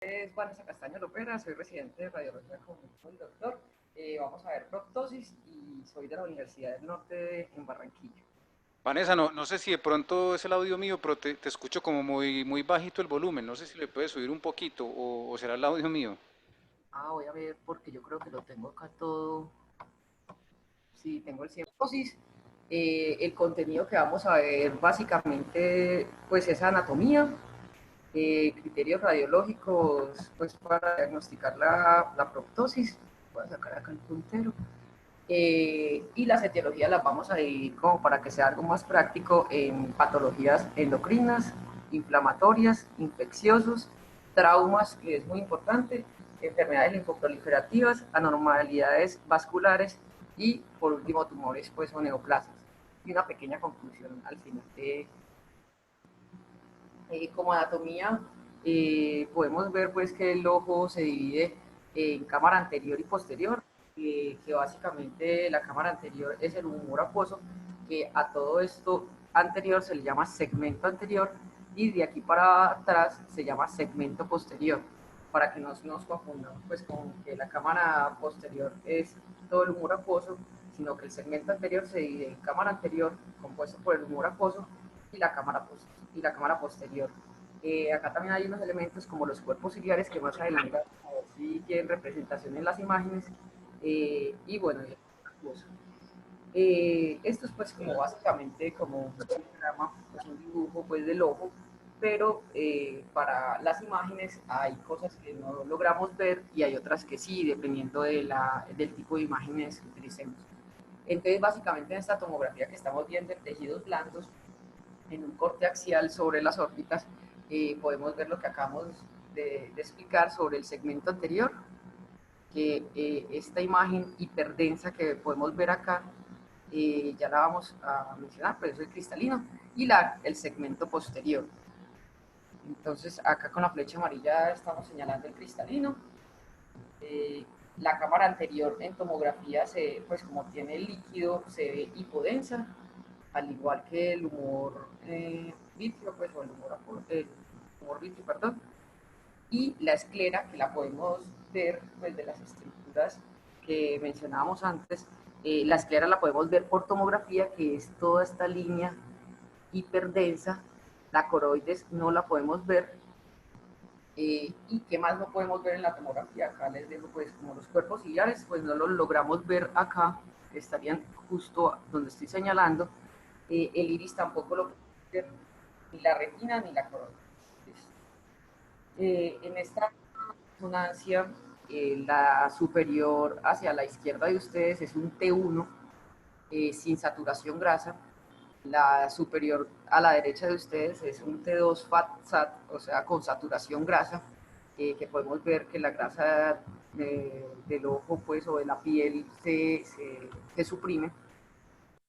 Es Vanessa Castaño Lopera, soy residente de radiología con el doctor. Vamos a ver proptosis y soy de la Universidad del Norte en Barranquilla. Vanessa, no sé si de pronto es el audio mío, pero te escucho como muy bajito el volumen. No sé si le puedes subir un poquito o será el audio mío. Voy a ver porque yo creo que lo tengo acá todo. Sí, tengo el 100%. Proptosis, el contenido que vamos a ver básicamente pues es anatomía, criterios radiológicos pues para diagnosticar la proptosis. Voy a sacar acá el puntero. Y las etiologías las vamos a dividir como para que sea algo más práctico en patologías endocrinas, inflamatorias, infecciosos, traumas, que es muy importante, enfermedades linfoproliferativas, anormalidades vasculares y, por último, tumores pues, o neoplasias. Y una pequeña conclusión al final. Como anatomía, podemos ver pues, que el ojo se divide en cámara anterior y posterior, que básicamente la cámara anterior es el humor acuoso, que a todo esto anterior se le llama segmento anterior y de aquí para atrás se llama segmento posterior, para que no nos confundamos pues, con que la cámara posterior es todo el humor acuoso, sino que el segmento anterior se divide en cámara anterior, compuesto por el humor acuoso, y la cámara posterior. Acá también hay unos elementos como los cuerpos ciliares que más adelante a ver si tienen representación en las imágenes. Y bueno, esto es pues como básicamente como un diagrama, pues un dibujo pues del ojo, pero para las imágenes hay cosas que no logramos ver y hay otras que sí, dependiendo del tipo de imágenes que utilicemos. Entonces, básicamente en esta tomografía que estamos viendo en tejidos blandos, en un corte axial sobre las órbitas, podemos ver lo que acabamos de explicar sobre el segmento anterior, que esta imagen hiperdensa que podemos ver acá, ya la vamos a mencionar, pero es el cristalino, y el segmento posterior. Entonces, acá con la flecha amarilla estamos señalando el cristalino. Eh, la cámara anterior en tomografía, pues como tiene líquido, se ve hipodensa, al igual que el humor vítreo, pues, o el humor vítreo, perdón, y la esclera, que la podemos ver pues, de las estructuras que mencionábamos antes. La esclera la podemos ver por tomografía, que es toda esta línea hiperdensa. La coroides no la podemos ver. ¿Y qué más no podemos ver en la tomografía? Acá les dejo pues como los cuerpos ciliares, pues no los logramos ver acá, estarían justo donde estoy señalando. El iris tampoco lo podemos ver, ni la retina ni la coroides. En esta resonancia, la superior hacia la izquierda de ustedes es un T1 sin saturación grasa. La superior a la derecha de ustedes es un T2 fat sat, o sea, con saturación grasa, que podemos ver que la grasa del ojo pues, o de la piel se suprime.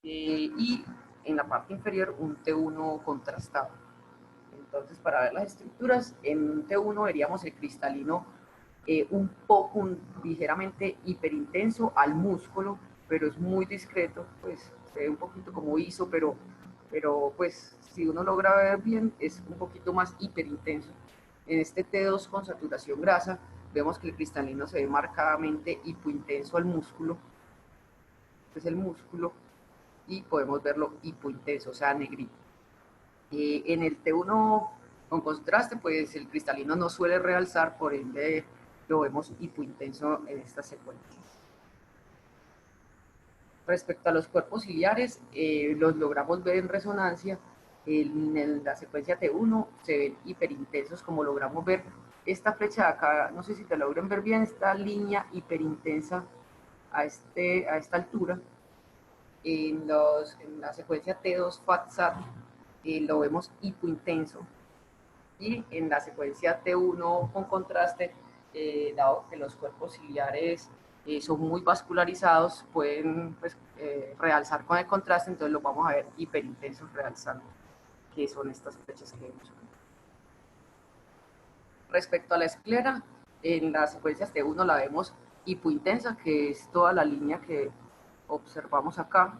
Y en la parte inferior un T1 contrastado. Entonces, para ver las estructuras, en un T1 veríamos el cristalino un poco, ligeramente hiperintenso al músculo, pero es muy discreto, pues se ve un poquito como ISO, pero pues si uno logra ver bien, es un poquito más hiperintenso. En este T2 con saturación grasa, vemos que el cristalino se ve marcadamente hipointenso al músculo, este es el músculo, y podemos verlo hipointenso, o sea, negrito. En el T1 con contraste, pues el cristalino no suele realzar, por ende lo vemos hipointenso en esta secuencia. Respecto a los cuerpos ciliares, los logramos ver en resonancia. En la secuencia T1 se ven hiperintensos, como logramos ver esta flecha de acá, no sé si te logran ver bien, esta línea hiperintensa a esta altura. En la secuencia T2 FATSAT lo vemos hipointenso, y en la secuencia T1 con contraste, dado que los cuerpos ciliares son muy vascularizados, pueden pues, realzar con el contraste, entonces los vamos a ver hiperintensos realzando, que son estas flechas que vemos. Respecto a la esclera, en las secuencias T1 la vemos hipointensa, que es toda la línea que observamos acá.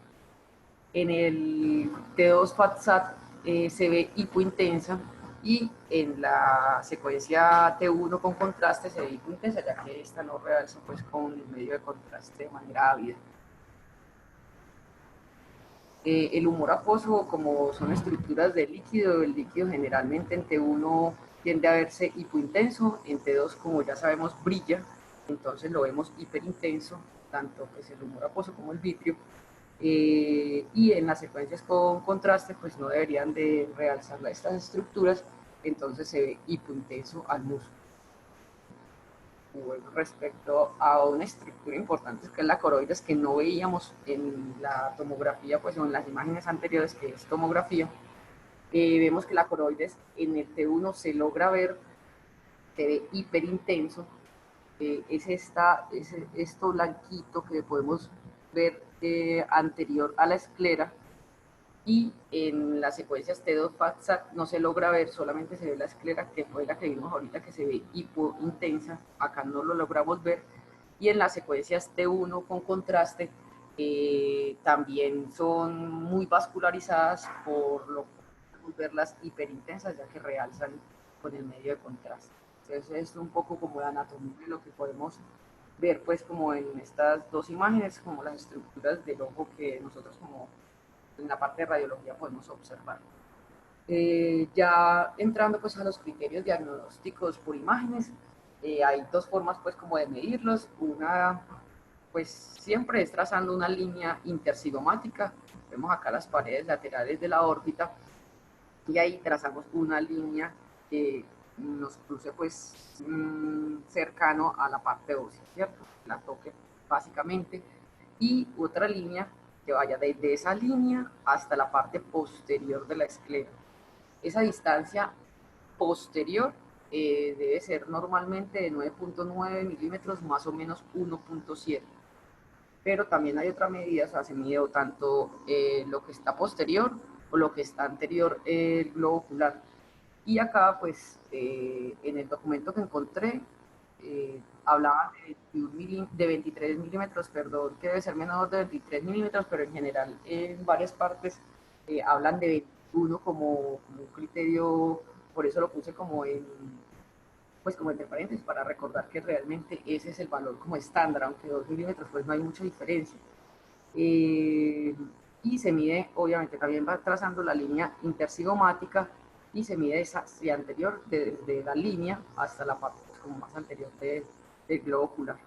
En el T2 FATSAT se ve hipointensa, y en la secuencia T1 con contraste se ve hipointensa, ya que esta no realza pues con el medio de contraste de manera ávida. El humor acuoso, como son estructuras de líquido, el líquido generalmente en T1 tiende a verse hipointenso, en T2 como ya sabemos brilla, entonces lo vemos hiperintenso, tanto pues el humor acuoso como el vitrio, y en las secuencias con contraste pues no deberían de realzar estas estructuras, entonces se ve hipointenso al músculo. Bueno, respecto a una estructura importante que es la coroides, que no veíamos en la tomografía, pues o en las imágenes anteriores, que es tomografía, vemos que la coroides en el T1 se logra ver, se ve hiperintenso, es esto blanquito que podemos ver anterior a la esclera, y en las secuencias T2 FATSAT no se logra ver, solamente se ve la esclera, que fue la que vimos ahorita, que se ve hipointensa, acá no lo logramos ver, y en las secuencias T1 con contraste también son muy vascularizadas, por lo que podemos verlas hiperintensas, ya que realzan con el medio de contraste. Entonces es un poco como la anatomía de lo que podemos ver pues como en estas dos imágenes, como las estructuras del ojo que nosotros como en la parte de radiología podemos observar. Ya entrando pues a los criterios diagnósticos por imágenes, hay dos formas pues como de medirlos. Una pues siempre es trazando una línea intercigomática, vemos acá las paredes laterales de la órbita, y ahí trazamos una línea que nos cruce pues cercano a la parte ósea, ¿cierto? La toque básicamente, y otra línea que vaya desde esa línea hasta la parte posterior de la esclera. Esa distancia posterior debe ser normalmente de 9.9 milímetros, más o menos 1.7. Pero también hay otra medida, o sea, se mide tanto lo que está posterior o lo que está anterior el globo ocular. Y acá, pues, en el documento que encontré, hablaba de 23 milímetros, perdón, que debe ser menor de 23 milímetros, pero en general en varias partes hablan de 21 como un criterio, por eso lo puse como en, pues como entre paréntesis, para recordar que realmente ese es el valor como estándar, aunque 2 milímetros pues no hay mucha diferencia. Eh, y se mide, obviamente también va trazando la línea intercigomática, y se mide esa hacia anterior, desde la línea hasta la parte pues, como más anterior del globo ocular.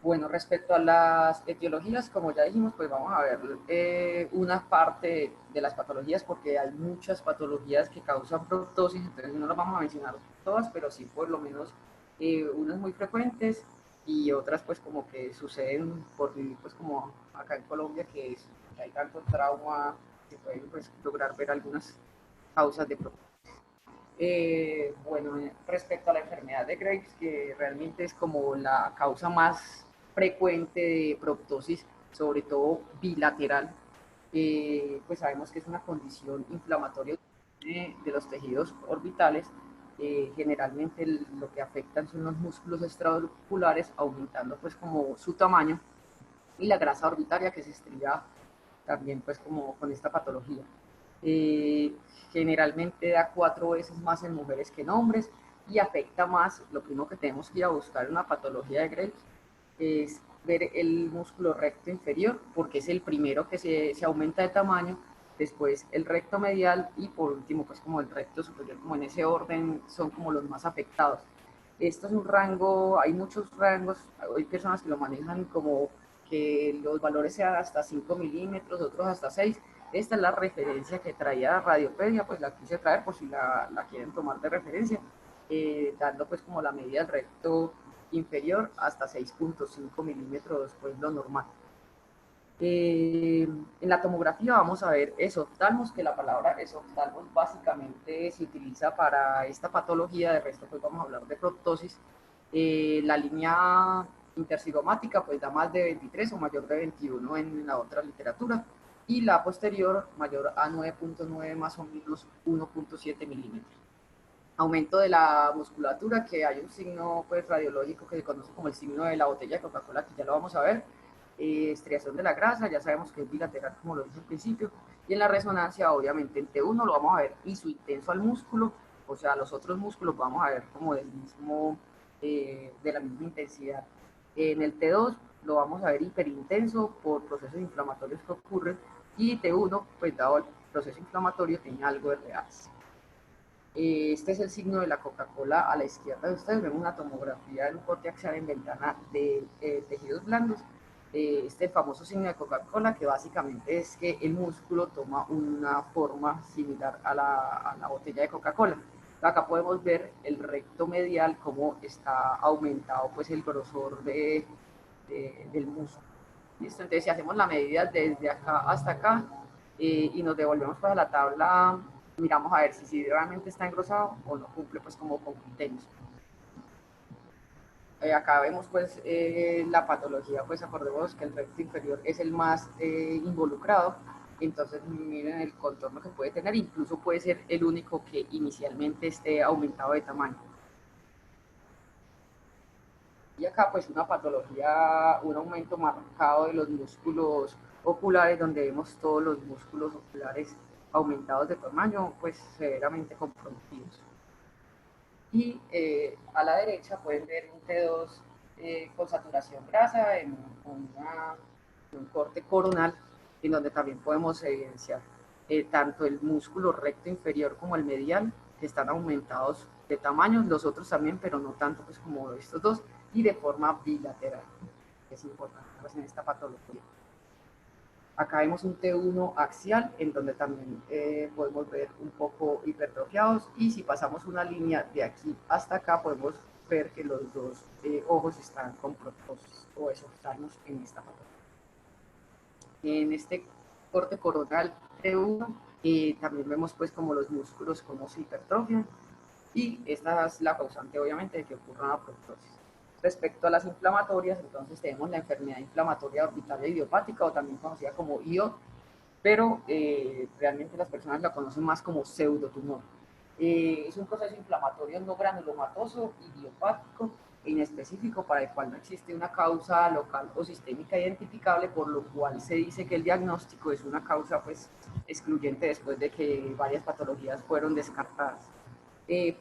Bueno, respecto a las etiologías, como ya dijimos, pues vamos a ver una parte de las patologías, porque hay muchas patologías que causan proptosis, entonces no las vamos a mencionar todas, pero sí por lo menos unas muy frecuentes, y otras pues como que suceden por vivir pues como acá en Colombia, que hay tanto trauma que pueden pues lograr ver algunas causas de proptosis. Bueno, respecto a la enfermedad de Graves, que realmente es como la causa más frecuente de proptosis, sobre todo bilateral, pues sabemos que es una condición inflamatoria de los tejidos orbitales. Generalmente lo que afectan son los músculos extraorbiculares, aumentando pues como su tamaño, y la grasa orbitaria, que se estrella también pues como con esta patología. Eh, Generalmente da 4 veces más en mujeres que en hombres, y afecta más. Lo primero que tenemos que ir a buscar en una patología de Graves es ver el músculo recto inferior, porque es el primero que se aumenta de tamaño, después el recto medial, y por último pues como el recto superior, como en ese orden son como los más afectados. Esto es un rango, hay muchos rangos, hay personas que lo manejan como que los valores sean hasta 5 milímetros, otros hasta 6. Esta es la referencia que traía Radiopedia, pues la quise traer por si la quieren tomar de referencia, dando pues como la medida del recto inferior hasta 6.5 milímetros, pues lo normal. En la tomografía vamos a ver esoftalmos, que la palabra esoftalmos básicamente se utiliza para esta patología, de resto pues vamos a hablar de proptosis. La línea intercigomática pues da más de 23 o mayor de 21 en la otra literatura, y la posterior mayor a 9.9, más o menos 1.7 milímetros. Aumento de la musculatura, que hay un signo pues radiológico que se conoce como el signo de la botella de Coca-Cola, que ya lo vamos a ver. Estriación de la grasa, ya sabemos que es bilateral como lo dije al principio, Y en la resonancia, obviamente, en T1 lo vamos a ver isointenso al músculo, o sea, los otros músculos vamos a ver como de la misma intensidad. En el T2 lo vamos a ver hiperintenso por procesos inflamatorios que ocurren, y T1, pues dado el proceso inflamatorio, tiene algo de reales. Este es el signo de la Coca-Cola a la izquierda de ustedes. Vemos una tomografía en un corte axial en ventana de tejidos blandos. Este famoso signo de Coca-Cola, que básicamente es que el músculo toma una forma similar a la botella de Coca-Cola. Acá podemos ver el recto medial, cómo está aumentado pues el grosor del músculo. ¿Listo? Entonces, si hacemos la medida desde acá hasta acá y nos devolvemos pues a la tabla, miramos a ver si realmente está engrosado o no cumple pues como con criterios. Acá vemos pues la patología, pues acordemos que el recto inferior es el más involucrado, entonces miren el contorno que puede tener, incluso puede ser el único que inicialmente esté aumentado de tamaño. Y acá pues una patología, un aumento marcado de los músculos oculares, donde vemos todos los músculos oculares aumentados de tamaño, pues severamente comprometidos. Y a la derecha pueden ver un T2 con saturación grasa en un corte coronal, en donde también podemos evidenciar tanto el músculo recto inferior como el medial, que están aumentados de tamaño, los otros también, pero no tanto pues como estos dos, y de forma bilateral, que es importante pues, en esta patología. Acá vemos un T1 axial, en donde también podemos ver un poco hipertrofiados, y si pasamos una línea de aquí hasta acá, podemos ver que los dos ojos están con protosis o esoftalmos en esta patología. En este corte coronal T1 también vemos pues como los músculos como se hipertrofian, y esta es la causante obviamente de que ocurra una proptosis. Respecto a las inflamatorias, entonces tenemos la enfermedad inflamatoria orbitaria idiopática, o también conocida como IO, pero realmente las personas la conocen más como pseudotumor. Es un proceso inflamatorio no granulomatoso, idiopático e inespecífico, para el cual no existe una causa local o sistémica identificable, por lo cual se dice que el diagnóstico es una causa pues excluyente después de que varias patologías fueron descartadas.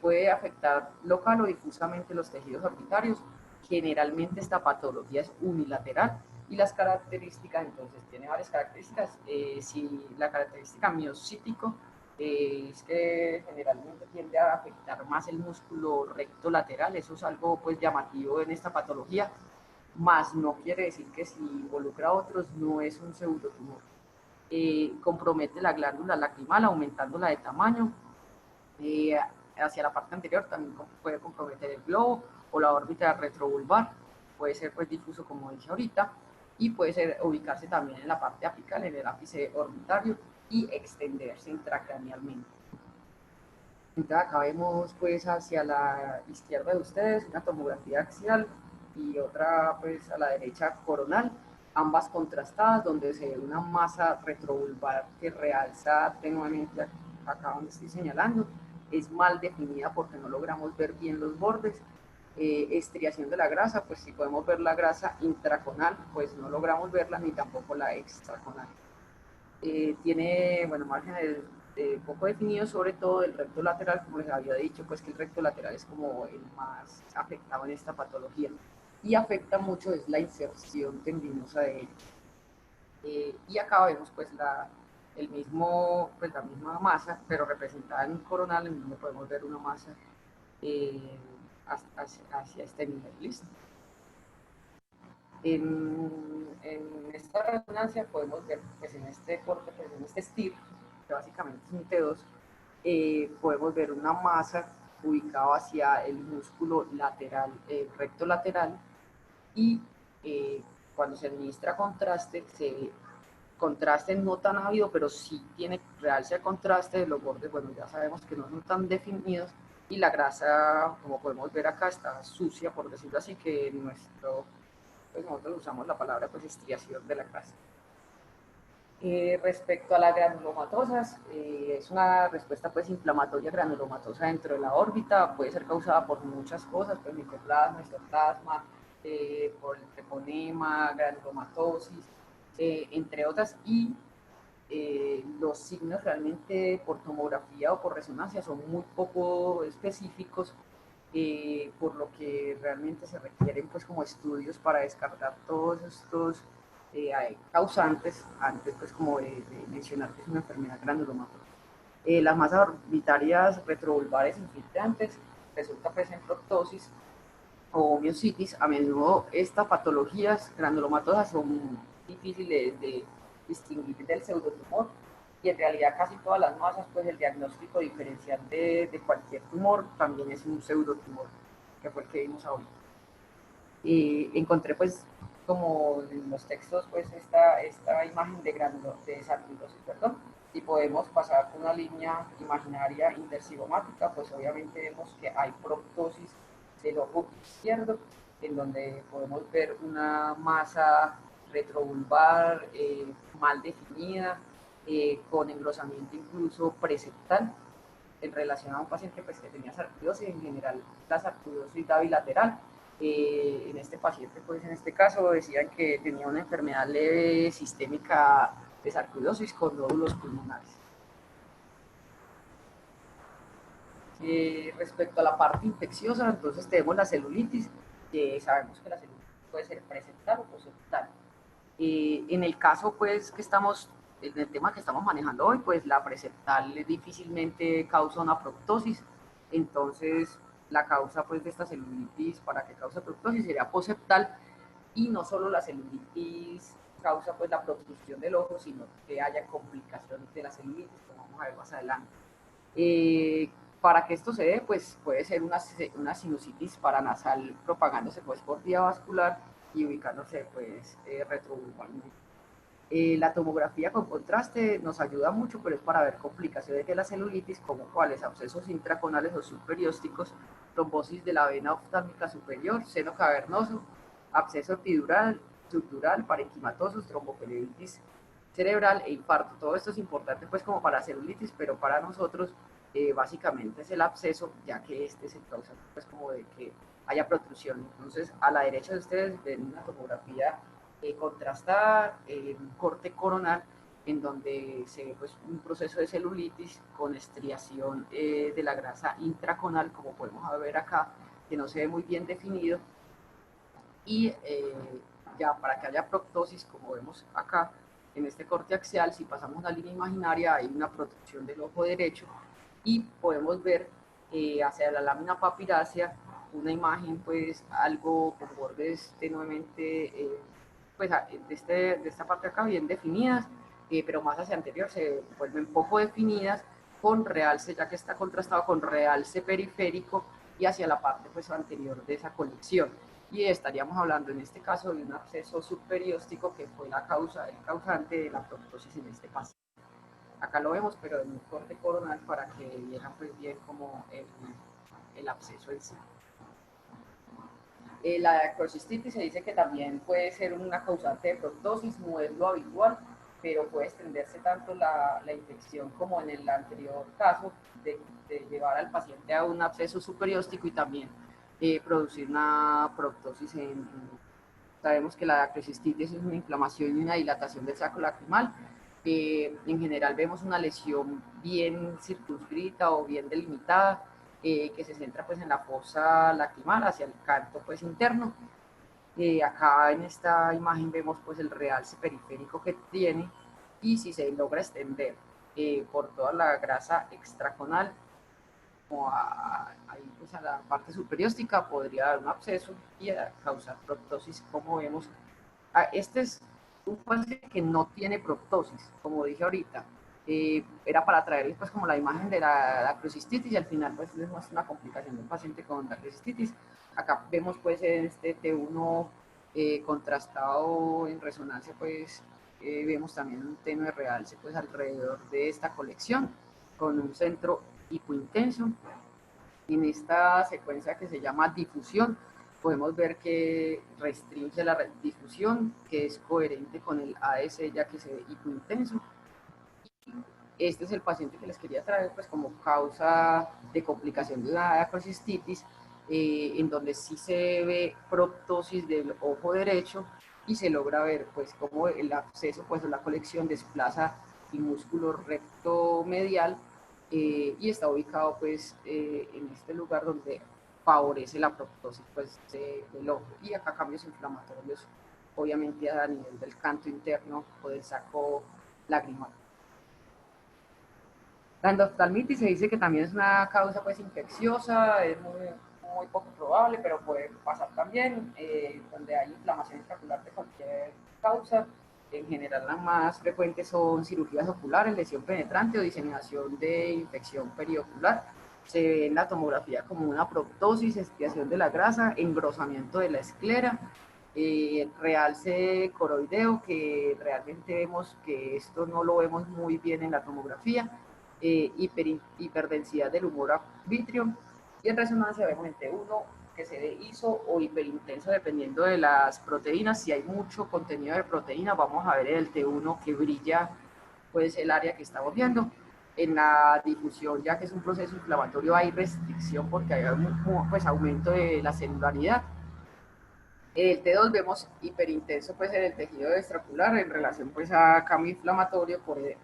Puede afectar local o difusamente los tejidos orbitarios. Generalmente esta patología es unilateral, y las características, entonces, tiene varias características. Si la característica miocítico es que generalmente tiende a afectar más el músculo recto lateral, eso es algo pues llamativo en esta patología, más no quiere decir que si involucra a otros no es un pseudotumor. Compromete la glándula lacrimal, aumentándola de tamaño. Hacia la parte anterior también puede comprometer el globo o la órbita retrovulvar, puede ser pues difuso como dije ahorita, y puede ser, ubicarse también en la parte apical, en el ápice orbitario, y extenderse intracranealmente. Entonces acá vemos pues hacia la izquierda de ustedes una tomografía axial y otra pues a la derecha coronal, ambas contrastadas, donde se ve una masa retrovulvar que realza tenuemente acá donde estoy señalando. Es mal definida porque no logramos ver bien los bordes. Estriación de la grasa, pues si podemos ver la grasa intraconal, pues no logramos verla, ni tampoco la extraconal. Tiene, bueno, márgenes poco definidos, sobre todo el recto lateral, como les había dicho, pues que el recto lateral es como el más afectado en esta patología, y afecta mucho es la inserción tendinosa de él. Y acá vemos pues el mismo, pues la misma masa, pero representada en un coronal, en donde podemos ver una masa hacia este nivel. ¿Listo? En esta resonancia podemos ver, pues en este corte, pues en este STIR, que básicamente es un T2, podemos ver una masa ubicada hacia el músculo lateral, recto lateral, y cuando se administra contraste, se ve contraste no tan ávido, pero sí tiene realce el contraste de los bordes, bueno, ya sabemos que no son tan definidos, y la grasa, como podemos ver acá, está sucia, por decirlo así, que pues nosotros usamos la palabra pues estriación de la grasa. Respecto a las granulomatosas, es una respuesta pues inflamatoria granulomatosa dentro de la órbita, puede ser causada por muchas cosas, pues micoplasma, histoplasma, por el treponema, granulomatosis, entre otras, y los signos realmente por tomografía o por resonancia son muy poco específicos, por lo que realmente se requieren pues como estudios para descartar todos estos causantes antes pues como de mencionar que es una enfermedad granulomatosa. Las masas orbitarias retrovulvares infiltrantes resulta pues en proptosis o miositis. A menudo estas patologías granulomatosas son difíciles de distinguir del pseudotumor y en realidad casi todas las masas, pues el diagnóstico diferencial de cualquier tumor también es un pseudotumor, que fue el que vimos ahorita. Encontré pues como en los textos pues esta imagen de sarcoidosis, perdón, y podemos pasar una línea imaginaria intercigomática, pues obviamente vemos que hay proptosis del ojo izquierdo, en donde podemos ver una masa retrovulvar mal definida, con engrosamiento incluso preseptal, en relación a un paciente pues, que tenía sarcoidosis, en general la sarcoidosis da bilateral. En este paciente, pues en este caso, decían que tenía una enfermedad leve sistémica de sarcoidosis con nódulos pulmonares. Respecto a la parte infecciosa, entonces tenemos la celulitis, que sabemos que la celulitis puede ser presental o poseptal. En el caso, pues, que estamos, en el tema que estamos manejando hoy, pues la preseptal difícilmente causa una proptosis, entonces la causa, pues, de esta celulitis, para que cause proptosis, sería poseptal, y no solo la celulitis causa, pues, la protrusión del ojo, sino que haya complicaciones de la celulitis, como vamos a ver más adelante. Para que esto se dé, pues puede ser una sinusitis paranasal propagándose pues por vía vascular y ubicándose pues retrovulvarmente. La tomografía con contraste nos ayuda mucho, pero es para ver complicaciones de la celulitis, como cuáles: abscesos intraconales o subperiósticos, trombosis de la vena oftálmica superior, seno cavernoso, absceso epidural, subdural, parenquimatosos, tromboflebitis cerebral e infarto. Todo esto es importante pues como para la celulitis, pero para nosotros básicamente es el absceso, ya que este es el causa pues como de que haya protrusión. Entonces, a la derecha de ustedes ven una tomografía contrastada, un corte coronal, en donde se ve pues, un proceso de celulitis con estriación de la grasa intraconal, como podemos ver acá, que no se ve muy bien definido. Y ya para que haya proptosis, como vemos acá, en este corte axial, si pasamos una línea imaginaria, hay una protrusión del ojo derecho y podemos ver hacia la lámina papirácea una imagen pues algo con bordes tenuemente pues de esta parte acá bien definidas, pero más hacia anterior se vuelven poco definidas, con realce, ya que está contrastado con realce periférico, y hacia la parte pues anterior de esa colección. Y estaríamos hablando en este caso de un absceso subperióstico que fue la causa, el causante de la proptosis en este paciente. Acá lo vemos, pero en un corte coronal para que vieran pues bien como el absceso en sí. La acrocistitis se dice que también puede ser una causante de proptosis, no es lo habitual, pero puede extenderse tanto la infección como en el anterior caso de llevar al paciente a un absceso superióstico y también producir una proptosis sabemos que la acrocistitis es una inflamación y una dilatación del saco lacrimal. En general vemos una lesión bien circunscrita o bien delimitada, que se centra pues en la fosa lacrimal hacia el canto pues interno. Acá en esta imagen vemos pues el realce periférico que tiene, y si se logra extender por toda la grasa extraconal como ahí pues a la parte superióstica, podría dar un absceso y causar proptosis, como vemos. Este es un paciente que no tiene proptosis, como dije ahorita. Era para traerles pues como la imagen de la acrocistitis, y al final pues les muestra una complicación de un paciente con la acrocistitis. Acá vemos pues este T1 contrastado en resonancia, pues vemos también un tenue realce pues alrededor de esta colección con un centro hipointenso. En esta secuencia que se llama difusión, podemos ver que restringe la difusión, que es coherente con el AS, ya que se ve hipointenso. Este es el paciente que les quería traer pues como causa de complicación de la acrocistitis, en donde sí se ve proptosis del ojo derecho y se logra ver pues como el absceso, pues la colección desplaza y músculo recto medial, y está ubicado pues en este lugar donde favorece la proptosis pues, del ojo. Y acá cambios inflamatorios, obviamente a nivel del canto interno o del saco lagrimal. La endoftalmitis se dice que también es una causa pues infecciosa, es muy poco probable, pero puede pasar también, donde hay inflamación intraocular de cualquier causa. En general, las más frecuentes son cirugías oculares, lesión penetrante o diseminación de infección periocular. Se ve en la tomografía como una proptosis, expiación de la grasa, engrosamiento de la esclera, realce coroideo, que realmente vemos que esto no lo vemos muy bien en la tomografía, hiperdensidad del humor vitrio, y en resonancia vemos en T1 que se ve ISO o hiperintenso dependiendo de las proteínas. Si hay mucho contenido de proteína, vamos a ver el T1 que brilla pues el área que estamos viendo. En la difusión, ya que es un proceso inflamatorio, hay restricción porque hay pues aumento de la celularidad. El T2 vemos hiperintenso pues en el tejido extraocular en relación pues a cambio inflamatorio por edema.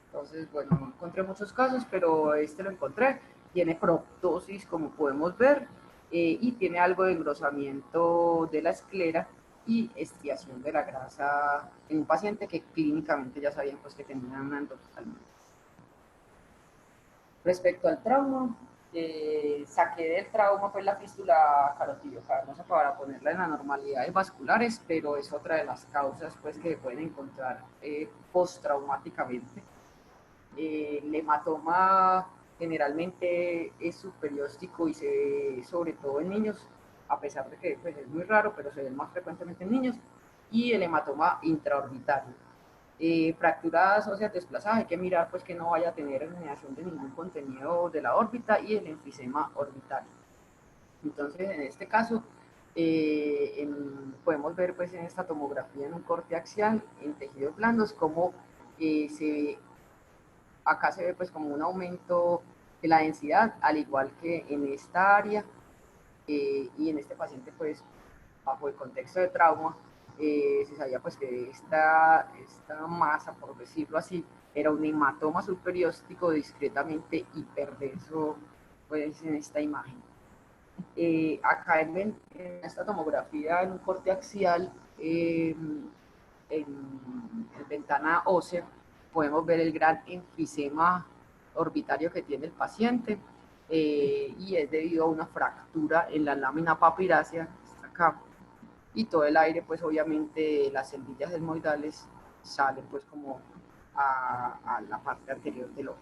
Entonces, bueno, no encontré muchos casos, pero este lo encontré. Tiene proptosis, como podemos ver, y tiene algo de engrosamiento de la esclera y expiación de la grasa en un paciente que clínicamente ya sabían pues, que tenía una endoftalmitis. Respecto al trauma, saqué del trauma pues, la fístula carotidio-cavernosa para ponerla en anormalidades vasculares, pero es otra de las causas pues, que pueden encontrar postraumáticamente. El hematoma generalmente es subperióstico y se ve sobre todo en niños, a pesar de que pues, es muy raro, pero se ve más frecuentemente en niños. Y el hematoma intraorbitario. Fracturas óseas desplazadas, hay que mirar pues que no vaya a tener eliminación de ningún contenido de la órbita, y el enfisema orbital. Entonces, en este caso, podemos ver pues en esta tomografía en un corte axial, en tejidos blandos, cómo acá se ve pues como un aumento de la densidad, al igual que en esta área, y en este paciente pues bajo el contexto de trauma, se sabía pues que esta masa, por decirlo así, era un hematoma subperióstico discretamente hiperdenso pues en esta imagen. Acá en esta tomografía en un corte axial, en ventana ósea, podemos ver el gran enfisema orbitario que tiene el paciente, y es debido a una fractura en la lámina papirácea, está acá, y todo el aire, pues obviamente las semillas desmoidales salen pues como a la parte anterior del ojo.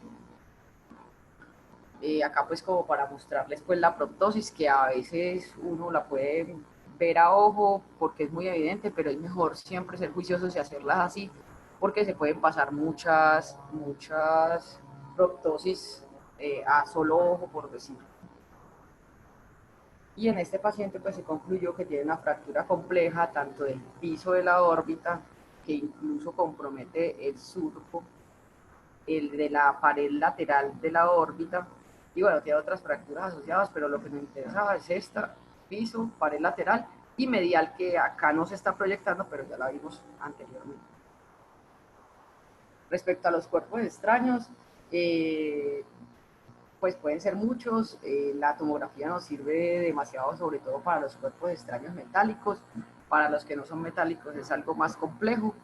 Acá pues como para mostrarles pues la proptosis, que a veces uno la puede ver a ojo porque es muy evidente, pero es mejor siempre ser juiciosos y hacerlas así, porque se pueden pasar muchas proptosis a solo ojo, por decirlo. Y en este paciente pues se concluyó que tiene una fractura compleja tanto del piso de la órbita, que incluso compromete el surco, el de la pared lateral de la órbita, y bueno, tiene otras fracturas asociadas, pero lo que nos interesaba es esta, piso, pared lateral y medial, que acá no se está proyectando, pero ya la vimos anteriormente. Respecto a los cuerpos extraños, pues pueden ser muchos. La tomografía nos sirve demasiado, sobre todo para los cuerpos extraños metálicos. Para los que no son metálicos es algo más complejo.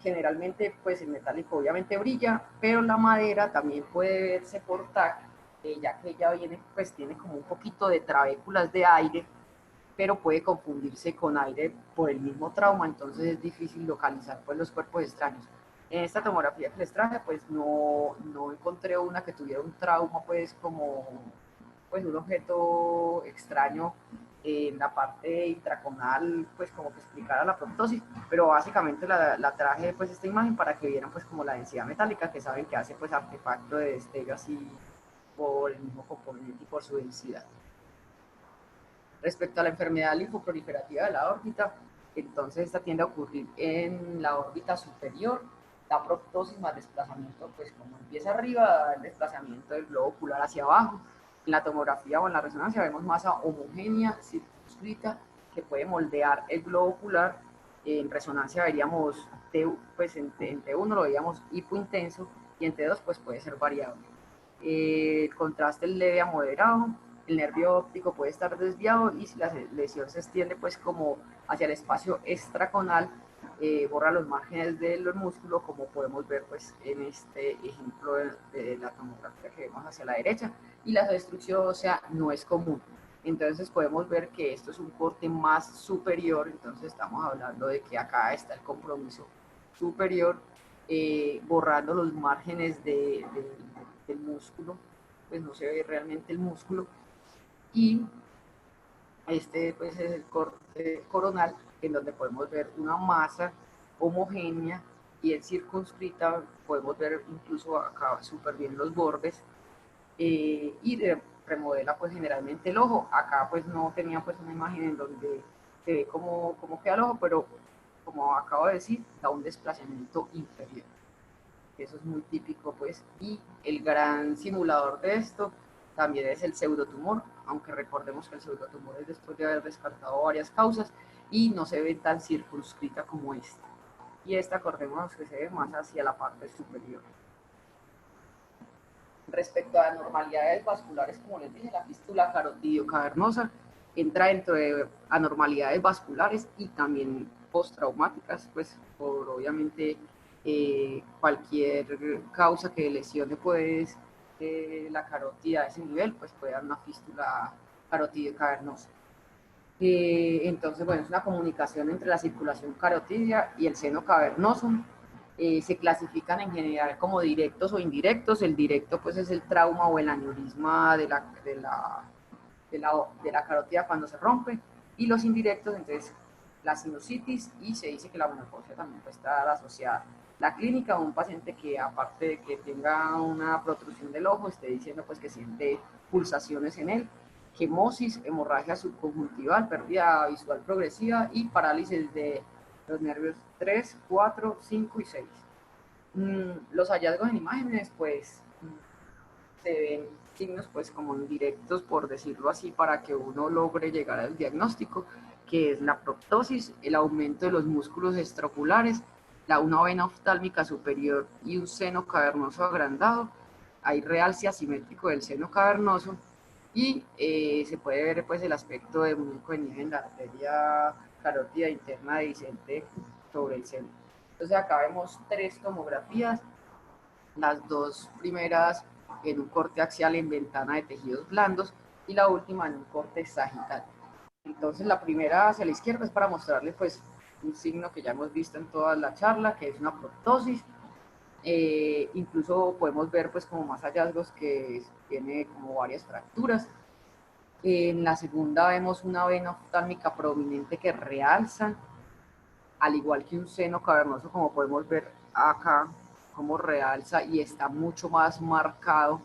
Generalmente pues el metálico obviamente brilla, pero la madera también puede verse por TAC, ya que ella viene, pues tiene como un poquito de trabéculas de aire, pero puede confundirse con aire por el mismo trauma, entonces es difícil localizar pues los cuerpos extraños. En esta tomografía que les traje, pues no encontré una que tuviera un trauma, pues como pues un objeto extraño en la parte intraconal, pues como que explicara la proptosis, pero básicamente la traje pues esta imagen para que vieran pues como la densidad metálica, que saben que hace pues artefacto de destello así por el mismo componente y por su densidad. Respecto a la enfermedad linfoproliferativa de la órbita, entonces esta tiende a ocurrir en la órbita superior, la proptosis más desplazamiento, pues como empieza arriba, el desplazamiento del globo ocular hacia abajo. En la tomografía o en la resonancia vemos masa homogénea, circunscrita, que puede moldear el globo ocular, En resonancia veríamos, pues en T1 lo veríamos hipointenso y en T2 pues puede ser variable. El contraste leve a moderado, el nervio óptico puede estar desviado y si la lesión se extiende pues como hacia el espacio extraconal, borra los márgenes del músculo, como podemos ver pues en este ejemplo de la tomografía que vemos hacia la derecha, y la destrucción ósea no es común. Entonces podemos ver que esto es un corte más superior, entonces estamos hablando de que acá está el compromiso superior, borrando los márgenes del músculo, pues no se ve realmente el músculo, y este pues es el corte coronal, en donde podemos ver una masa homogénea y en circunscrita, podemos ver incluso acá súper bien los bordes, y remodela pues generalmente el ojo. Acá pues no tenía pues una imagen en donde se ve cómo queda el ojo, pero como acabo de decir, da un desplazamiento inferior. Eso es muy típico pues, y el gran simulador de esto también es el pseudotumor, aunque recordemos que el pseudotumor es después de haber descartado varias causas y no se ve tan circunscrita como esta. Y esta, acordémonos que se ve más hacia la parte superior. Respecto a anormalidades vasculares, como les dije, la fístula carotidio-cavernosa entra dentro de anormalidades vasculares y también postraumáticas, pues por obviamente cualquier causa que lesione pues la carótida a ese nivel, pues puede dar una fístula carotidio-cavernosa. Entonces, bueno, es una comunicación entre la circulación carotidia y el seno cavernoso. Se clasifican en general como directos o indirectos. El directo pues es el trauma o el aneurisma de la carótida cuando se rompe, y los indirectos, entonces la sinusitis, y se dice que la menopausia también puede estar asociada. La clínica, un paciente que aparte de que tenga una protrusión del ojo, esté diciendo pues que siente pulsaciones en él, quemosis, hemorragia subconjuntival, pérdida visual progresiva y parálisis de los nervios 3, 4, 5 y 6. Los hallazgos en imágenes, pues, se ven signos, pues, como indirectos, por decirlo así, para que uno logre llegar al diagnóstico, que es la proptosis, el aumento de los músculos extraoculares, una vena oftálmica superior y un seno cavernoso agrandado. Hay realce asimétrico del seno cavernoso y se puede ver pues el aspecto de muñeco de nieve en la arteria carótida interna dehiscente sobre el seno. Entonces acá vemos 3 tomografías, las 2 primeras en un corte axial en ventana de tejidos blandos y la última en un corte sagital. Entonces la primera hacia la izquierda es para mostrarles pues un signo que ya hemos visto en toda la charla, que es una proptosis. Incluso podemos ver pues como más hallazgos que tiene como varias fracturas. En la segunda vemos una vena oftálmica prominente que realza, al igual que un seno cavernoso, como podemos ver acá, como realza y está mucho más marcado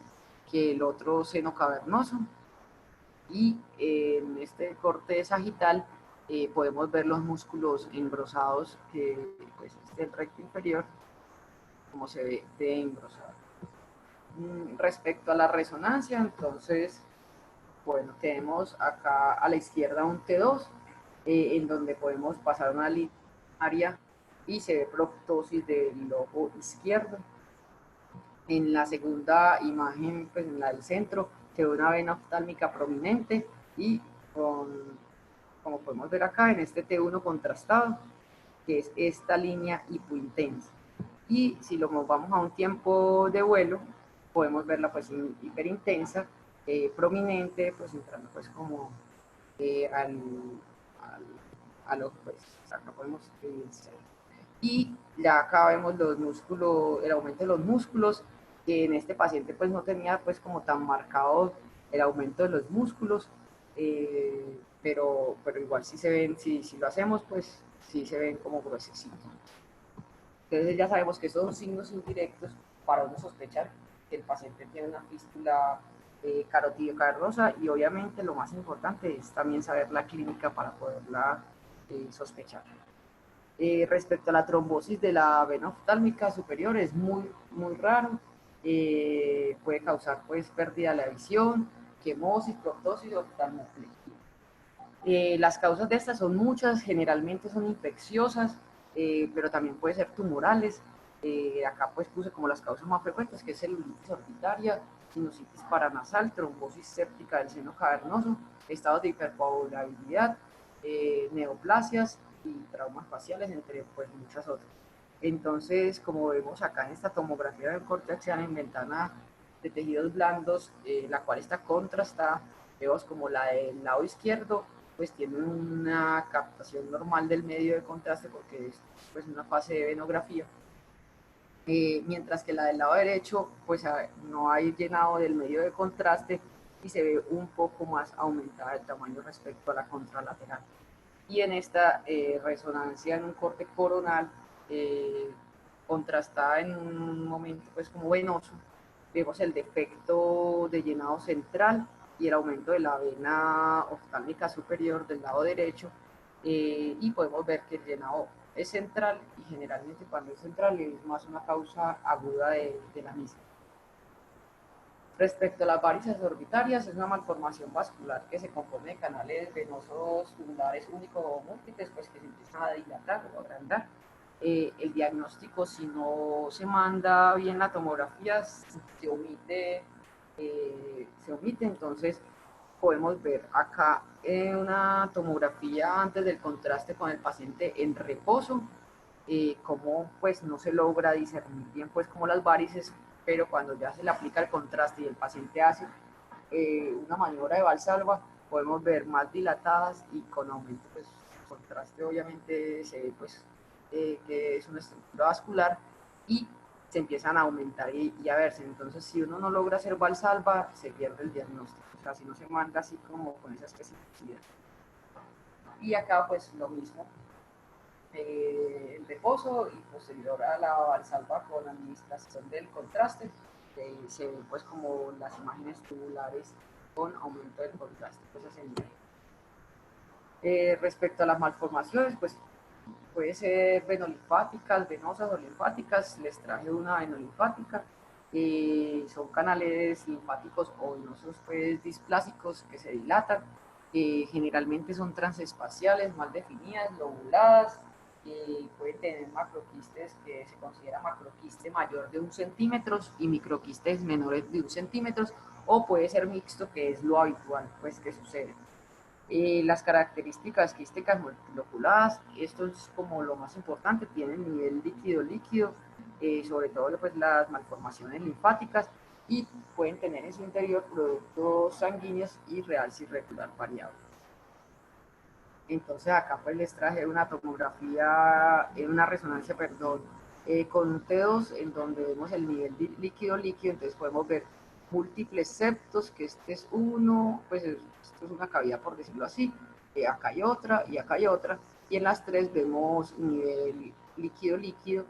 que el otro seno cavernoso. Y en este corte sagital podemos ver los músculos engrosados, que pues es el recto inferior, como se ve de engrosado. Respecto a la resonancia, entonces, bueno, tenemos acá a la izquierda un T2, en donde podemos pasar una línea área y se ve proptosis del ojo izquierdo. En la segunda imagen, pues en la del centro, se ve una vena oftálmica prominente y como podemos ver acá, en este T1 contrastado, que es esta línea hipointensa. Y si lo vamos a un tiempo de vuelo, podemos verla pues hiperintensa, prominente, pues entrando pues como al ojo, pues acá podemos evidenciar. Y ya acá vemos los músculos, el aumento de los músculos, que en este paciente pues no tenía pues como tan marcado el aumento de los músculos, pero igual sí se ven, si lo hacemos pues sí se ven como gruesecitos. Entonces ya sabemos que esos son signos indirectos para uno sospechar que el paciente tiene una fístula carotidio-cavernosa, y obviamente lo más importante es también saber la clínica para poderla sospechar. Respecto a la trombosis de la vena oftálmica superior, es muy raro, puede causar pues pérdida de la visión, quemosis, proptosis o oftalmoplegia. Las causas de estas son muchas, generalmente son infecciosas, pero también puede ser tumorales. Acá pues puse como las causas más frecuentes, que es celulitis orbitaria, sinusitis paranasal, trombosis séptica del seno cavernoso, estados de hipercoagulabilidad, neoplasias y traumas faciales, entre pues muchas otras. Entonces, como vemos acá en esta tomografía del corte axial en ventana de tejidos blandos, la cual está contrastada, vemos como la del lado izquierdo pues tiene una captación normal del medio de contraste porque es pues una fase de venografía, mientras que la del lado derecho pues no hay llenado del medio de contraste y se ve un poco más aumentada el tamaño respecto a la contralateral. Y en esta resonancia en un corte coronal contrastada en un momento pues como venoso, vemos el defecto de llenado central y el aumento de la vena oftálmica superior del lado derecho, y podemos ver que el llenado es central y generalmente cuando es central es más una causa aguda de la misma. Respecto a las varices orbitarias, es una malformación vascular que se compone de canales venosos tumulares únicos o múltiples, pues que se empiezan a dilatar o agrandar. El diagnóstico, si no se manda bien la tomografía, se omite, entonces podemos ver acá una tomografía antes del contraste con el paciente en reposo, cómo pues no se logra discernir bien pues como las varices, pero cuando ya se le aplica el contraste y el paciente hace una maniobra de Valsalva, podemos ver más dilatadas y con aumento, pues el contraste obviamente se ve pues que es una estructura vascular y se empiezan a aumentar y a verse. Entonces, si uno no logra hacer Valsalva, se pierde el diagnóstico, o sea, si no se manda así como con esa especificidad. Y acá pues lo mismo, el reposo y posterior a la Valsalva con administración del contraste, se ven pues como las imágenes tubulares con aumento del contraste. Respecto a las malformaciones, pues puede ser venolinfáticas, venosas o linfáticas. Les traje una venolinfática. Son canales linfáticos o venosos pues displásicos que se dilatan. Generalmente son transespaciales, mal definidas, lobuladas. Pueden tener macroquistes que se considera macroquiste mayor de 1 centímetro y microquistes menores de 1 centímetro, o puede ser mixto, que es lo habitual pues que sucede. Las características quísticas multiloculadas, esto es como lo más importante, tienen nivel líquido-líquido, sobre todo pues las malformaciones linfáticas, y pueden tener en su interior productos sanguíneos y realce irregular variable. Entonces acá pues les traje una tomografía, una resonancia, perdón, con T2 en donde vemos el nivel líquido-líquido, entonces podemos ver múltiples septos, que este es uno, pues esto es una cavidad por decirlo así, acá hay otra y acá hay otra, y en las tres vemos nivel líquido-líquido,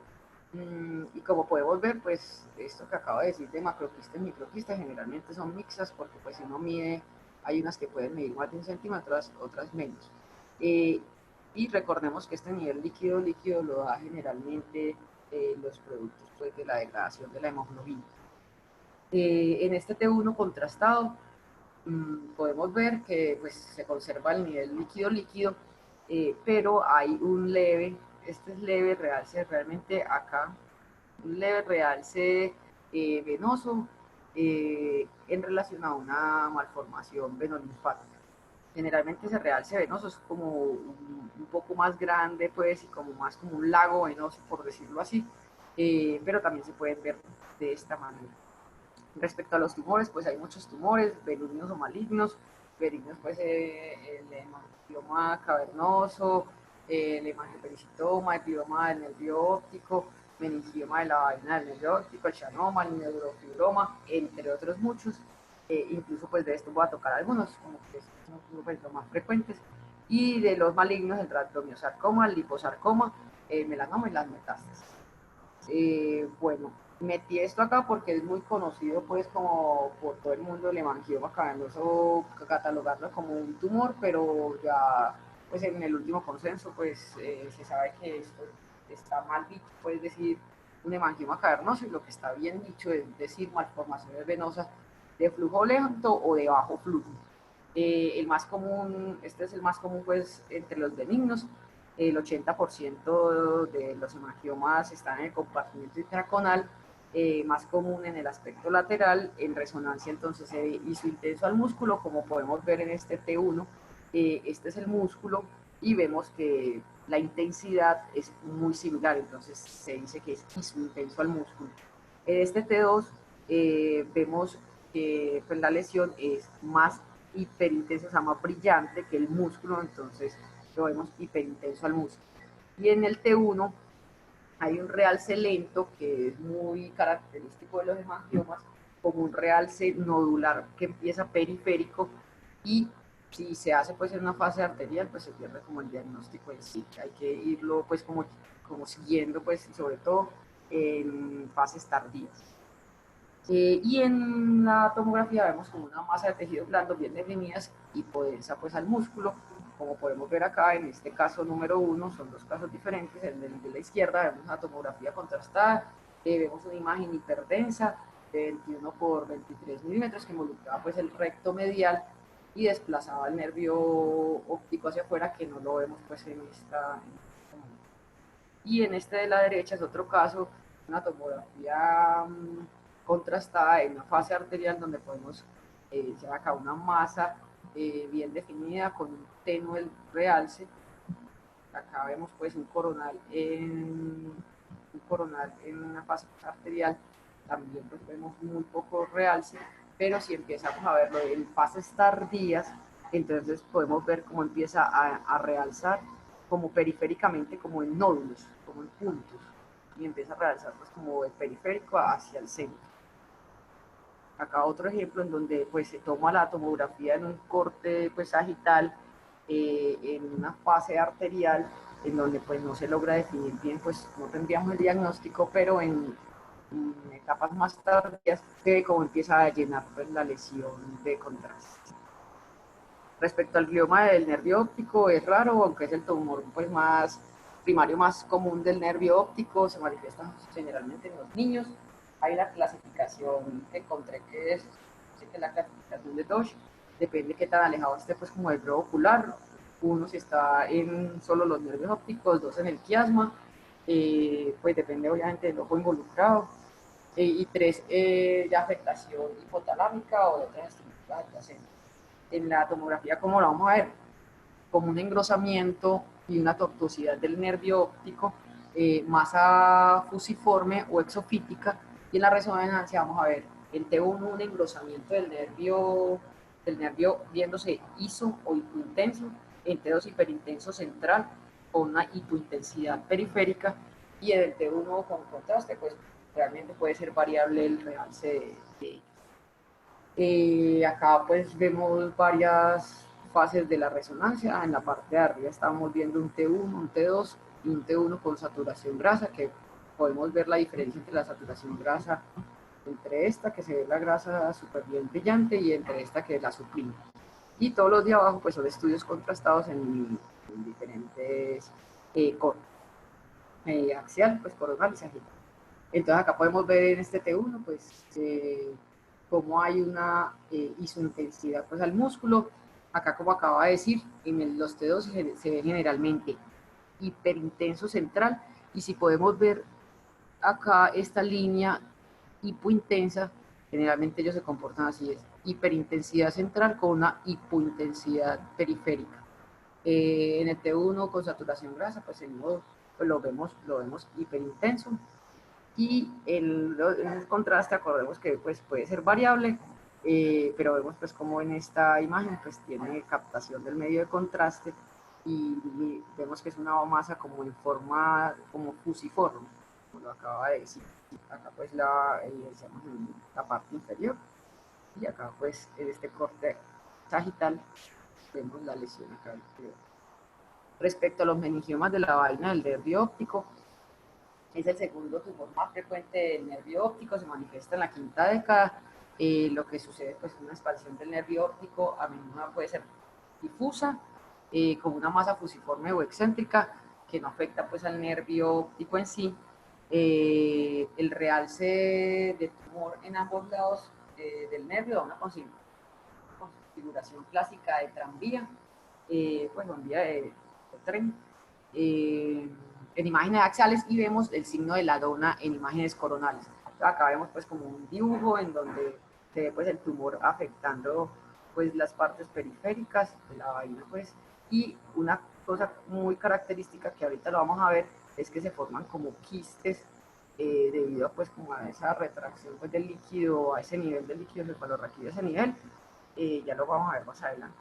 y como podemos ver, pues esto que acabo de decir de macroquistes, microquistes, generalmente son mixtas porque pues si uno mide, hay unas que pueden medir más de 1 centímetro, otras menos. Y recordemos que este nivel líquido-líquido lo da generalmente los productos pues, de la degradación de la hemoglobina. En este T1 contrastado podemos ver que pues, se conserva el nivel líquido-líquido, pero hay un leve, este es leve realce realmente acá, un leve realce venoso en relación a una malformación venolinfática. Generalmente ese realce venoso es como un poco más grande, pues, y como más como un lago venoso, por decirlo así, pero también se pueden ver de esta manera. Respecto a los tumores, pues hay muchos tumores, benignos o malignos. Benignos, pues el hemangioma cavernoso, el hemangiopericitoma, el epidoma del nervio óptico, meningioma de la vaina del nervio óptico, el xanoma, el neurofibroma, entre otros muchos. Incluso pues de esto voy a tocar algunos, como que son pues, los más frecuentes. Y de los malignos, el radiomiosarcoma, el liposarcoma, el melanoma y las metástasis. Bueno, metí esto acá porque es muy conocido pues como por todo el mundo el hemangioma cavernoso, catalogarlo como un tumor, pero ya pues en el último consenso pues se sabe que esto está mal dicho, puedes decir un hemangioma cavernoso, y lo que está bien dicho es decir malformaciones venosas de flujo lento o de bajo flujo. El más común, este es el más común pues entre los benignos, el 80% de los hemangiomas están en el compartimento intraconal, más común en el aspecto lateral, en resonancia entonces se hizo intenso al músculo, como podemos ver en este T1, este es el músculo y vemos que la intensidad es muy similar, entonces se dice que es intenso al músculo. En este T2 vemos que pues, la lesión es más hiperintenso, o sea, más brillante que el músculo, entonces lo vemos hiperintenso al músculo. Y en el T1 hay un realce lento que es muy característico de los hemangiomas, como un realce nodular que empieza periférico y si se hace pues en una fase arterial, pues se pierde como el diagnóstico en sí. Hay que irlo pues como siguiendo pues sobre todo en fases tardías. Y en la tomografía vemos como una masa de tejido blando bien definidas y podensa pues al músculo, como podemos ver acá en este caso número 1, son dos casos diferentes. En el de la izquierda vemos una tomografía contrastada, vemos una imagen hiperdensa de 21 por 23 milímetros que involucraba pues el recto medial y desplazaba el nervio óptico hacia afuera, que no lo vemos pues en esta. Y en este de la derecha es otro caso, una tomografía contrastada en una fase arterial donde podemos llevar acá una masa bien definida con un tenue realce. Acá vemos pues un coronal en una fase arterial, también pues vemos muy poco realce, pero si empezamos a verlo en fases tardías, entonces podemos ver cómo empieza a realzar como periféricamente, como en nódulos, como en puntos, y empieza a realzar pues como el periférico hacia el centro. Acá otro ejemplo en donde pues se toma la tomografía en un corte pues sagital, en una fase arterial, en donde pues no se logra definir bien, pues no tendríamos el diagnóstico, pero en etapas más tardías se ve cómo empieza a llenar pues la lesión de contraste. Respecto al glioma del nervio óptico, es raro, aunque es el tumor pues más primario más común del nervio óptico, se manifiesta generalmente en los niños. Hay una clasificación que encontré que es la clasificación de Dodge, depende de qué tan alejado esté pues como del globo ocular. Uno si está en solo los nervios ópticos, dos en el quiasma, pues depende obviamente del ojo involucrado, y tres de afectación hipotalámica o de otras estructuras adyacentes. En la tomografía, ¿cómo la vamos a ver? Como un engrosamiento y una tortuosidad del nervio óptico, masa fusiforme o exofítica, y en la resonancia vamos a ver en T1 un engrosamiento del nervio viéndose iso o hipointenso, en T2 hiperintenso central con una hipointensidad periférica, y en el T1 con contraste, pues realmente puede ser variable el realce de acá pues vemos varias fases de la resonancia. En la parte de arriba estamos viendo un T1, un T2 y un T1 con saturación grasa, que podemos ver la diferencia entre la saturación grasa, entre esta que se ve la grasa súper bien brillante y entre esta que es la suprime. Y todos los de abajo pues son estudios contrastados en diferentes cortes, axial, pues coronal y sagital. Entonces acá podemos ver en este T1 pues cómo hay una isointensidad pues al músculo. Acá como acaba de decir, en los T2 se ve generalmente hiperintenso central, y si podemos ver acá esta línea hipointensa, generalmente ellos se comportan así, es hiperintensidad central con una hipointensidad periférica. En el T1 con saturación grasa, pues, pues lo vemos hiperintenso, y el contraste, acordemos que pues, puede ser variable, pero vemos pues como en esta imagen pues tiene captación del medio de contraste, y vemos que es una masa como en forma como fusiforme, como lo acaba de decir. Acá pues la parte inferior, y acá pues en este corte sagital vemos la lesión acá inferior. Respecto a los meningiomas de la vaina del nervio óptico, es el segundo tumor más frecuente del nervio óptico, se manifiesta en la quinta década. Lo que sucede pues es una expansión del nervio óptico, a menudo puede ser difusa, con una masa fusiforme o excéntrica que no afecta pues al nervio óptico en sí. El realce de tumor en ambos lados del nervio da una configuración clásica de tranvía, pues en vía de tren, en imágenes axiales, y vemos el signo de la dona en imágenes coronales. Acá vemos pues como un dibujo en donde se ve pues el tumor afectando pues las partes periféricas de la vaina, pues, y una cosa muy característica que ahorita lo vamos a ver es que se forman como quistes debido pues como a esa retracción pues del líquido, a ese nivel del líquido cefalorraquídeo, a ese nivel, ya lo vamos a ver más adelante.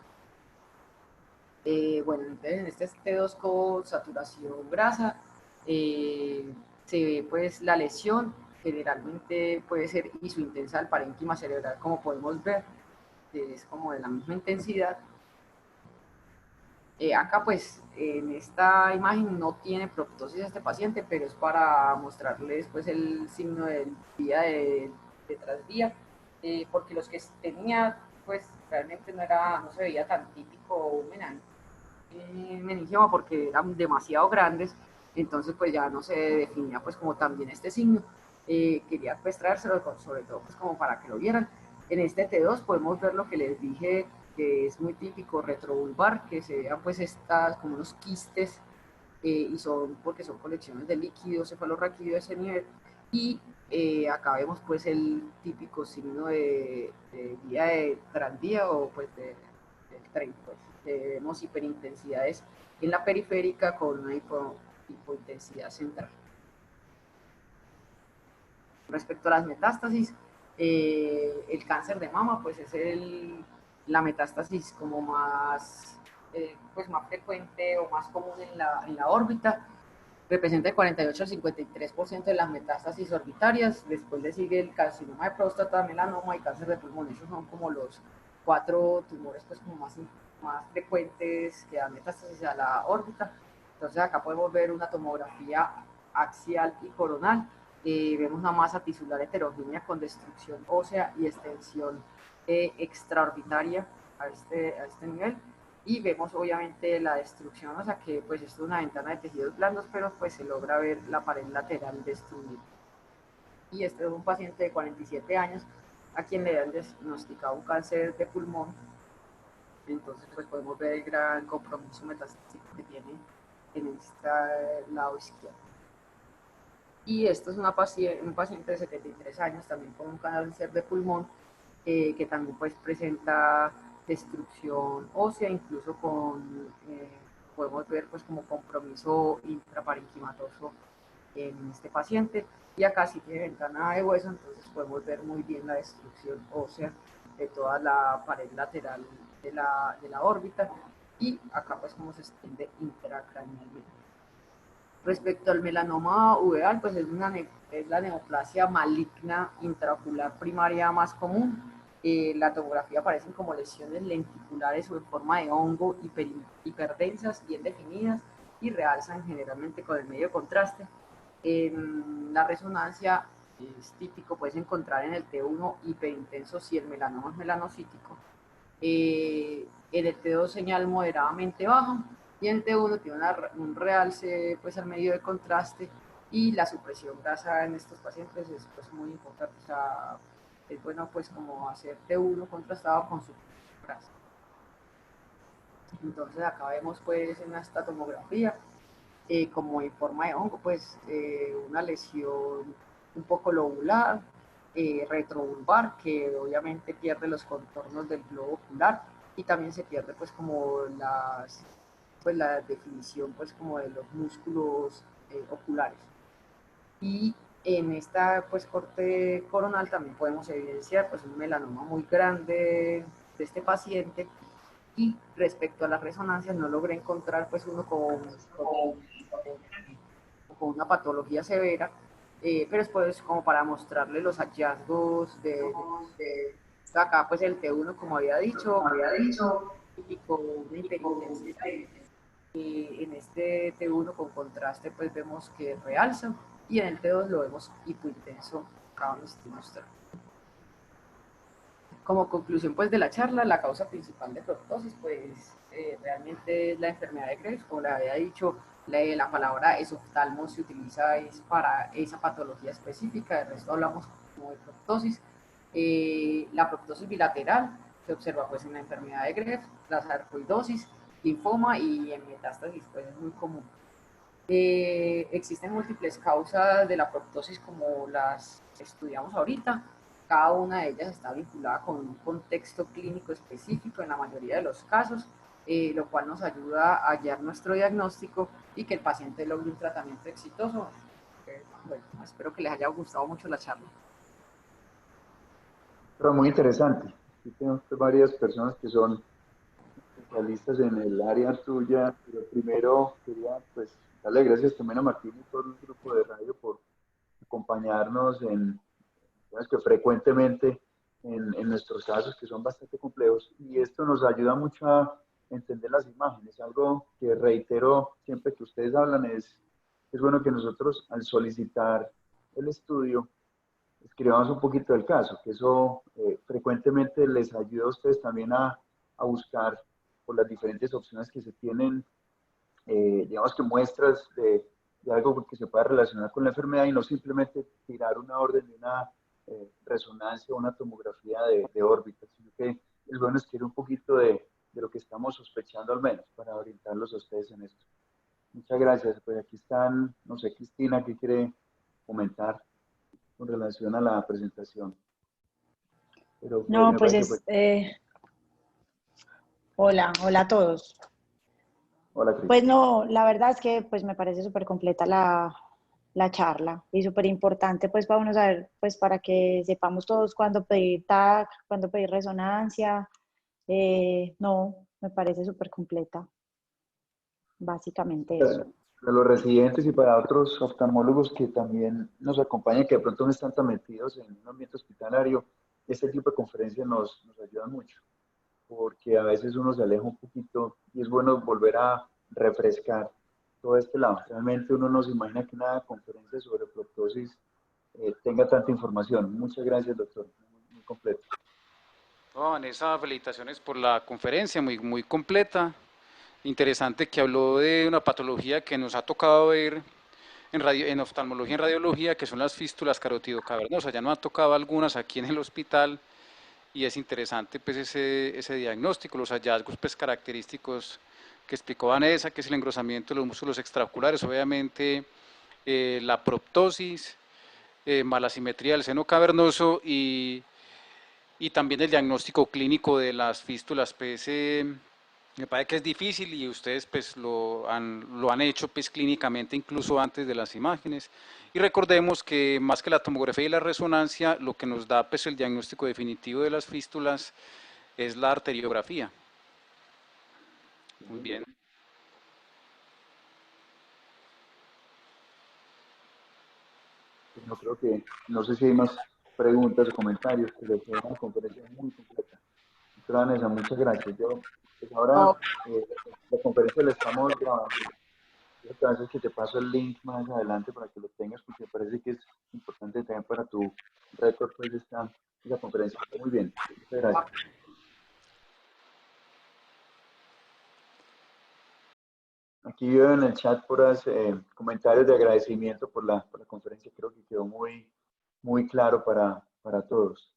Bueno, entonces en este T2 con saturación grasa se ve pues la lesión, generalmente puede ser isointensa al parénquima cerebral, como podemos ver, que es como de la misma intensidad. Acá pues en esta imagen no tiene proptosis este paciente, pero es para mostrarles pues el signo del día de tras día, porque los que tenía pues realmente no se veía tan típico meningioma porque eran demasiado grandes, entonces pues ya no se definía pues como también este signo. Quería pues traérselo sobre todo pues como para que lo vieran. En este T2 podemos ver lo que les dije, que es muy típico retrovulvar, que se vean pues estas como unos quistes, y son porque son colecciones de líquidos cefalorraquídeo de ese nivel, y acá vemos pues el típico signo de vía de tranvía o pues del tren, pues. Vemos hiperintensidades en la periférica con una hipointensidad central. Respecto a las metástasis, el cáncer de mama pues es la metástasis como pues más frecuente o más común en la órbita. Representa el 48 al 53% de las metástasis orbitarias. Después le sigue el carcinoma de próstata, melanoma y cáncer de pulmón. Esos son como los 4 tumores pues como más frecuentes que dan metástasis a la órbita. Entonces acá podemos ver una tomografía axial y coronal. Vemos una masa tisular heterogénea con destrucción ósea y extensión extraorbitaria a este nivel, y vemos obviamente la destrucción, o sea que pues esto es una ventana de tejidos blandos, pero pues se logra ver la pared lateral destruida. Y este es un paciente de 47 años a quien le han diagnosticado un cáncer de pulmón. Entonces pues podemos ver el gran compromiso metastático que tiene en este lado izquierdo. Y esto es un paciente de 73 años también con un cáncer de pulmón, que también pues presenta destrucción ósea, incluso podemos ver pues como compromiso intraparenquimatoso en este paciente. Y acá sí tiene ventana de hueso, entonces podemos ver muy bien la destrucción ósea de toda la pared lateral de la órbita, y acá pues como se extiende intracranealmente. Respecto al melanoma uveal, pues es la neoplasia maligna intraocular primaria más común. La tomografía aparecen como lesiones lenticulares o en forma de hongo hiperdensas, bien definidas, y realzan generalmente con el medio contraste. En la resonancia es típico, puedes encontrar en el T1 hiperintenso si el melanoma es melanocítico. En el T2 señal moderadamente baja, y en el T1 tiene un realce pues al medio de contraste, y la supresión grasa en estos pacientes es pues muy importante, o sea, es bueno pues como hacer T1 contrastado con su grasa. Entonces acá vemos pues en esta tomografía, como en forma de hongo, pues una lesión un poco lobular, retrovulvar, que obviamente pierde los contornos del globo ocular, y también se pierde pues como la definición pues como de los músculos oculares. Y en esta pues corte coronal también podemos evidenciar pues un melanoma muy grande de este paciente, y respecto a las resonancias no logré encontrar pues uno con una patología severa, pero es pues como para mostrarle los hallazgos acá pues el T1 como había dicho, típico una hiperintensidad. En este T1 con contraste pues vemos que realza, y en el T2 lo vemos hipointenso, acá donde estoy mostrando. Como conclusión pues de la charla, la causa principal de proptosis pues realmente es la enfermedad de Graves. Como le había dicho, la palabra esoftalmo se utiliza es para esa patología específica, de resto hablamos como de proptosis. La proptosis bilateral se observa pues en la enfermedad de Greve, la sarcoidosis, linfoma y en metástasis pues es muy común. Existen múltiples causas de la proptosis como las estudiamos ahorita. Cada una de ellas está vinculada con un contexto clínico específico en la mayoría de los casos, lo cual nos ayuda a guiar nuestro diagnóstico y que el paciente logre un tratamiento exitoso. Bueno, espero que les haya gustado mucho la charla. Pero muy interesante. Aquí tenemos varias personas que son especialistas en el área tuya, pero primero quería pues darle gracias también a Martín y todo el grupo de radio por acompañarnos en temas que frecuentemente en nuestros casos que son bastante complejos y esto nos ayuda mucho a entender las imágenes. Algo que reitero siempre que ustedes hablan es bueno que nosotros al solicitar el estudio escribamos un poquito del caso, que eso frecuentemente les ayuda a ustedes también a buscar por las diferentes opciones que se tienen, digamos que muestras de algo que se pueda relacionar con la enfermedad y no simplemente tirar una orden de una resonancia o una tomografía de órbita, sino que es bueno escribir un poquito de lo que estamos sospechando al menos para orientarlos a ustedes en esto. Muchas gracias. Pues aquí están, no sé, Cristina, ¿qué quiere comentar con relación a la presentación? Pero No, me pues parece que fue... hola, hola a todos. Hola, Cris. Pues no, la verdad es que pues me parece súper completa la charla y súper importante pues para uno saber, pues para que sepamos todos cuándo pedir TAC, cuándo pedir resonancia. No, me parece súper completa, básicamente eso. Para los residentes y para otros oftalmólogos que también nos acompañan, que de pronto no están tan metidos en un ambiente hospitalario, este tipo de conferencias nos ayudan mucho, porque a veces uno se aleja un poquito y es bueno volver a refrescar todo este lado. Realmente uno no se imagina que una conferencia sobre proptosis tenga tanta información. Muchas gracias, doctor. Muy completo. No, Vanessa, felicitaciones por la conferencia, muy, muy completa. Interesante que habló de una patología que nos ha tocado ver en oftalmología, en radiología, que son las fístulas carotidocavernosas. Ya nos han tocado algunas aquí en el hospital y es interesante pues ese diagnóstico, los hallazgos pues característicos que explicó Vanessa, que es el engrosamiento de los músculos extraoculares, obviamente la proptosis, mala simetría del seno cavernoso y también el diagnóstico clínico de las fístulas, pues me parece que es difícil y ustedes pues lo han hecho pues clínicamente incluso antes de las imágenes. Y recordemos que más que la tomografía y la resonancia, lo que nos da pues el diagnóstico definitivo de las fístulas es la arteriografía. Muy bien. No creo que, no sé si hay más preguntas o comentarios, pero fue una conferencia muy completa. Doctora Vanessa, muchas gracias. Yo, pues ahora No, la conferencia la estamos grabando. Entonces que te paso el link más adelante para que lo tengas, porque me parece que es importante también para tu récord, pues esta conferencia. Muy bien, muchas gracias. Aquí veo en el chat puras comentarios de agradecimiento por la conferencia. Creo que quedó muy claro para todos.